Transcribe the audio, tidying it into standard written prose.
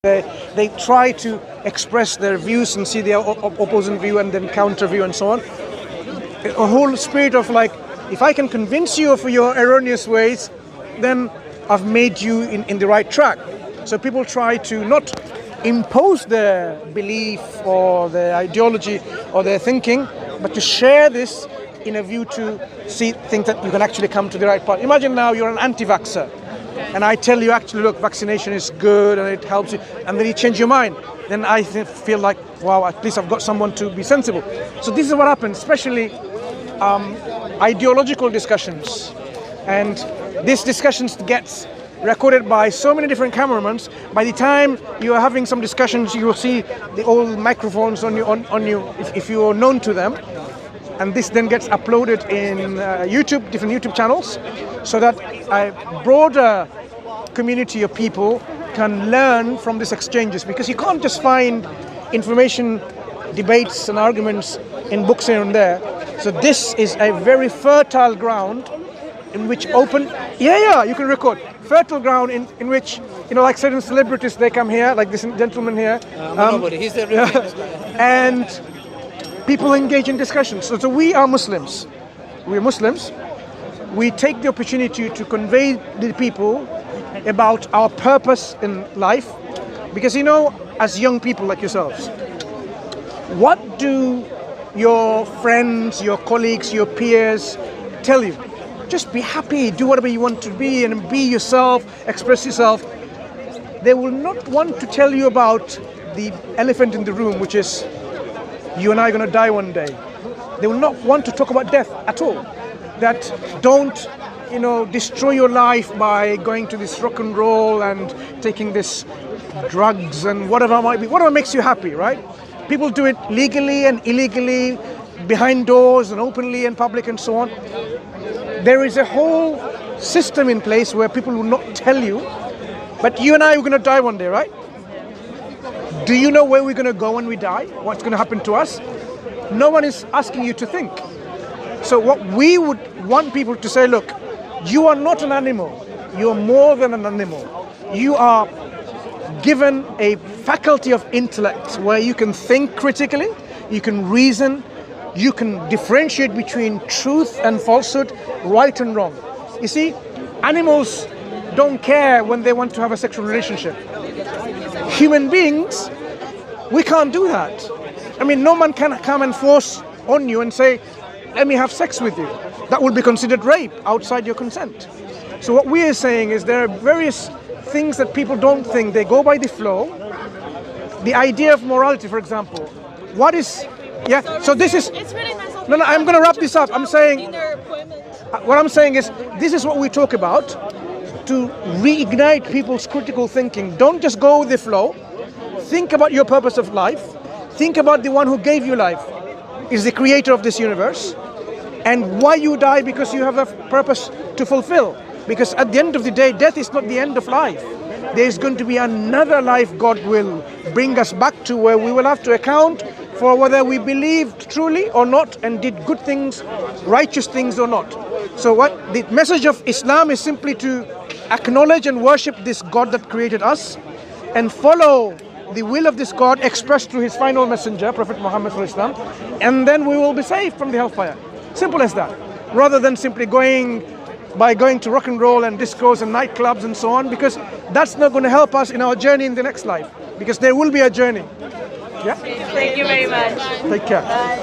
They try to express their views and see their opposing view and then counter view and so on. A whole spirit of like, if I can convince you of your erroneous ways, then I've made you in the right track. So people try to not impose their belief or their ideology or their thinking, but to share this in a view to think that you can actually come to the right path. Imagine now you're an anti-vaxxer. And I tell you, actually, look, vaccination is good and it helps you, and then you change your mind. Then I feel like, wow, at least I've got someone to be sensible. So this is what happens, especially ideological discussions. And these discussions gets recorded by so many different cameramen. By the time you are having some discussions, you will see the old microphones on you if you are known to them. And this then gets uploaded in YouTube, different YouTube channels, so that a broader community of people can learn from these exchanges, because you can't just find information, debates and arguments in books here and there. So this is a very fertile ground in which you can record. Fertile ground in which, like certain celebrities, they come here, like this gentleman here. He's the real and people engage in discussions. So we are Muslims. We're Muslims. We take the opportunity to convey to the people about our purpose in life. Because, as young people like yourselves, what do your friends, your colleagues, your peers tell you? Just be happy, do whatever you want to be, and be yourself, express yourself. They will not want to tell you about the elephant in the room, which is you and I are going to die one day. They will not want to talk about death at all. That don't, destroy your life by going to this rock and roll and taking this drugs and whatever might be, whatever makes you happy, right? People do it legally and illegally, behind doors and openly and public and so on. There is a whole system in place where people will not tell you, but you and I are going to die one day, right? Do you know where we're going to go when we die? What's going to happen to us? No one is asking you to think. So what we would want people to say, look, you are not an animal. You are more than an animal. You are given a faculty of intellect where you can think critically, you can reason, you can differentiate between truth and falsehood, right and wrong. You see, animals don't care when they want to have a sexual relationship. Human beings, we can't do that. I mean, no man can come and force on you and say, let me have sex with you. That would be considered rape outside your consent. So what we are saying is there are various things that people don't think. They go by the flow. The idea of morality, for example. What is... Yeah, so this is... It's really nice. No, I'm going to wrap this up. I'm saying... What I'm saying is, this is what we talk about to reignite people's critical thinking. Don't just go with the flow. Think about your purpose of life. Think about the one who gave you life. Is the creator of this universe. And why you die, because you have a purpose to fulfill. Because at the end of the day, death is not the end of life. There is going to be another life God will bring us back to, where we will have to account for whether we believed truly or not and did good things, righteous things or not. So what the message of Islam is simply to acknowledge and worship this God that created us and follow the will of this God expressed through his final messenger, Prophet Muhammad ﷺ, and then we will be saved from the hellfire. Simple as that. Rather than simply going to rock and roll and discos and nightclubs and so on, because that's not going to help us in our journey in the next life, because there will be a journey. Yeah? Thank you very much. Take care. Bye.